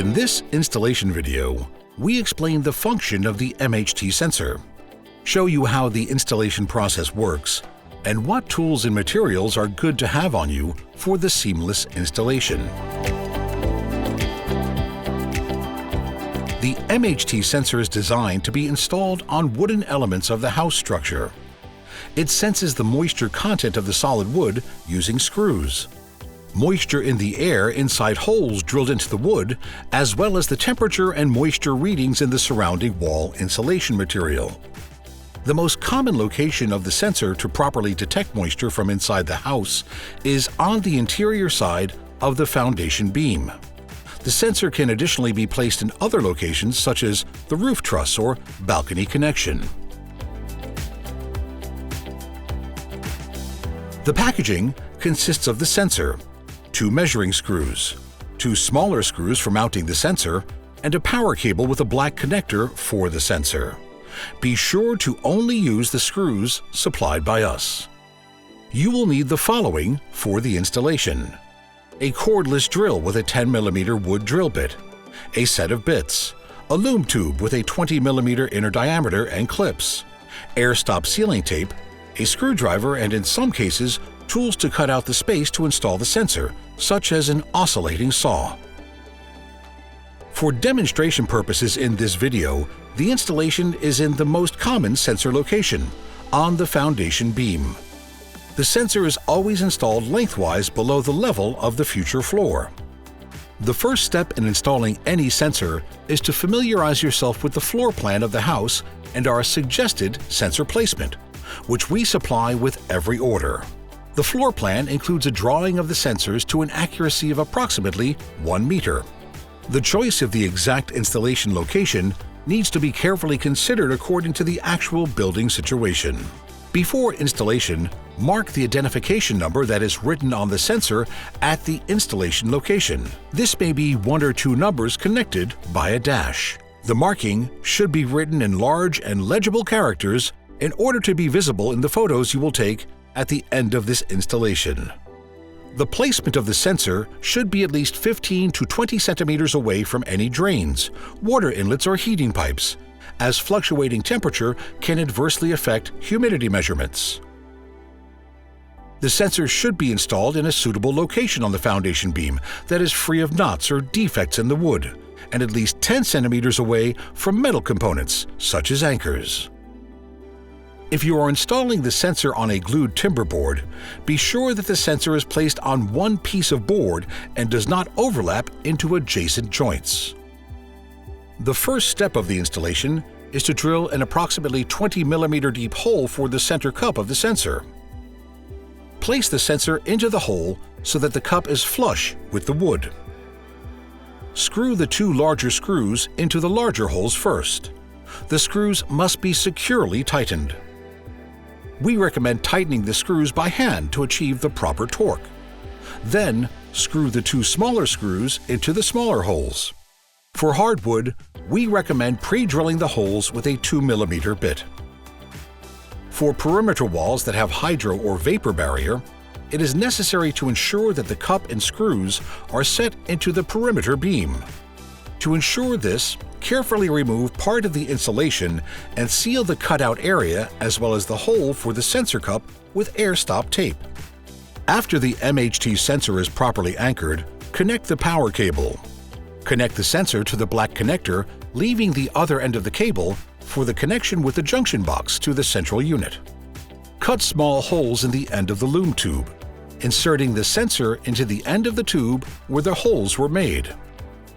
In this installation video, we explain the function of the MHT sensor, show you how the installation process works, and what tools and materials are good to have on you for the seamless installation. The MHT sensor is designed to be installed on wooden elements of the house structure. It senses the moisture content of the solid wood using screws, moisture in the air inside holes drilled into the wood, as well as the temperature and moisture readings in the surrounding wall insulation material. The most common location of the sensor to properly detect moisture from inside the house is on the interior side of the foundation beam. The sensor can additionally be placed in other locations such as the roof truss or balcony connection. The packaging consists of the sensor, 2 measuring screws, 2 smaller screws for mounting the sensor, and a power cable with a black connector for the sensor. Be sure to only use the screws supplied by us. You will need the following for the installation: a cordless drill with a 10 mm wood drill bit, a set of bits, a loom tube with a 20 mm inner diameter and clips, air stop sealing tape, a screwdriver, and in some cases, tools to cut out the space to install the sensor, such as an oscillating saw. For demonstration purposes in this video, the installation is in the most common sensor location, on the foundation beam. The sensor is always installed lengthwise below the level of the future floor. The first step in installing any sensor is to familiarize yourself with the floor plan of the house and our suggested sensor placement, which we supply with every order. The floor plan includes a drawing of the sensors to an accuracy of approximately 1 meter. The choice of the exact installation location needs to be carefully considered according to the actual building situation. Before installation, mark the identification number that is written on the sensor at the installation location. This may be 1 or 2 numbers connected by a dash. The marking should be written in large and legible characters in order to be visible in the photos you will take at the end of this installation. The placement of the sensor should be at least 15 to 20 centimeters away from any drains, water inlets, or heating pipes, as fluctuating temperature can adversely affect humidity measurements. The sensor should be installed in a suitable location on the foundation beam that is free of knots or defects in the wood, and at least 10 centimeters away from metal components, such as anchors. If you are installing the sensor on a glued timber board, be sure that the sensor is placed on one piece of board and does not overlap into adjacent joints. The first step of the installation is to drill an approximately 20 mm deep hole for the center cup of the sensor. Place the sensor into the hole so that the cup is flush with the wood. Screw the 2 larger screws into the larger holes first. The screws must be securely tightened. We recommend tightening the screws by hand to achieve the proper torque. Then, screw the 2 smaller screws into the smaller holes. For hardwood, we recommend pre-drilling the holes with a 2 mm bit. For perimeter walls that have hydro or vapor barrier, it is necessary to ensure that the cup and screws are set into the perimeter beam. To ensure this, carefully remove part of the insulation and seal the cutout area as well as the hole for the sensor cup with air stop tape. After the MHT sensor is properly anchored, connect the power cable. Connect the sensor to the black connector, leaving the other end of the cable for the connection with the junction box to the central unit. Cut small holes in the end of the loom tube, inserting the sensor into the end of the tube where the holes were made.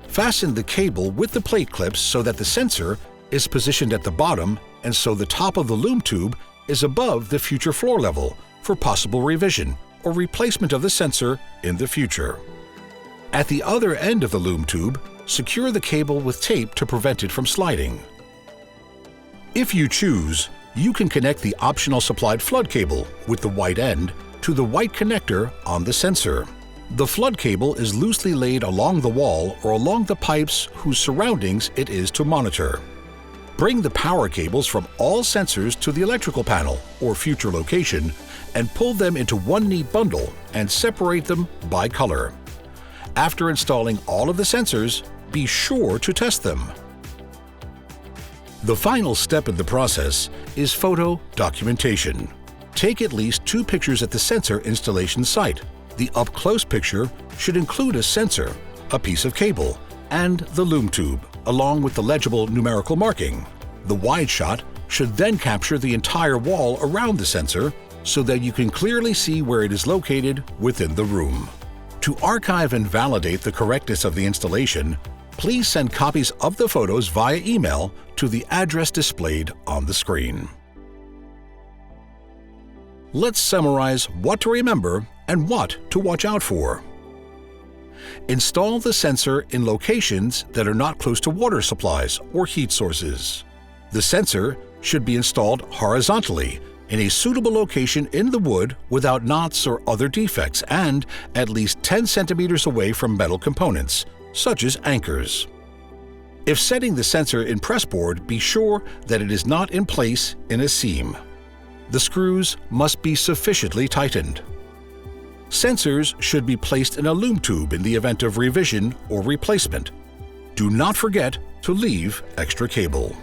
Fasten the cable with the plate clips so that the sensor is positioned at the bottom and so the top of the loom tube is above the future floor level for possible revision or replacement of the sensor in the future. At the other end of the loom tube, secure the cable with tape to prevent it from sliding. If you choose, you can connect the optional supplied flood cable with the white end to the white connector on the sensor. The flood cable is loosely laid along the wall or along the pipes whose surroundings it is to monitor. Bring the power cables from all sensors to the electrical panel or future location and pull them into one neat bundle and separate them by color. After installing all of the sensors, be sure to test them. The final step in the process is photo documentation. Take at least 2 pictures at the sensor installation site. The up-close picture should include a sensor, a piece of cable, and the loom tube, along with the legible numerical marking. The wide shot should then capture the entire wall around the sensor so that you can clearly see where it is located within the room. To archive and validate the correctness of the installation, please send copies of the photos via email to the address displayed on the screen. Let's summarize what to remember and what to watch out for. Install the sensor in locations that are not close to water supplies or heat sources. The sensor should be installed horizontally in a suitable location in the wood without knots or other defects and at least 10 centimeters away from metal components, such as anchors. If setting the sensor in pressboard, be sure that it is not in place in a seam. The screws must be sufficiently tightened. Sensors should be placed in a loom tube in the event of revision or replacement. Do not forget to leave extra cable.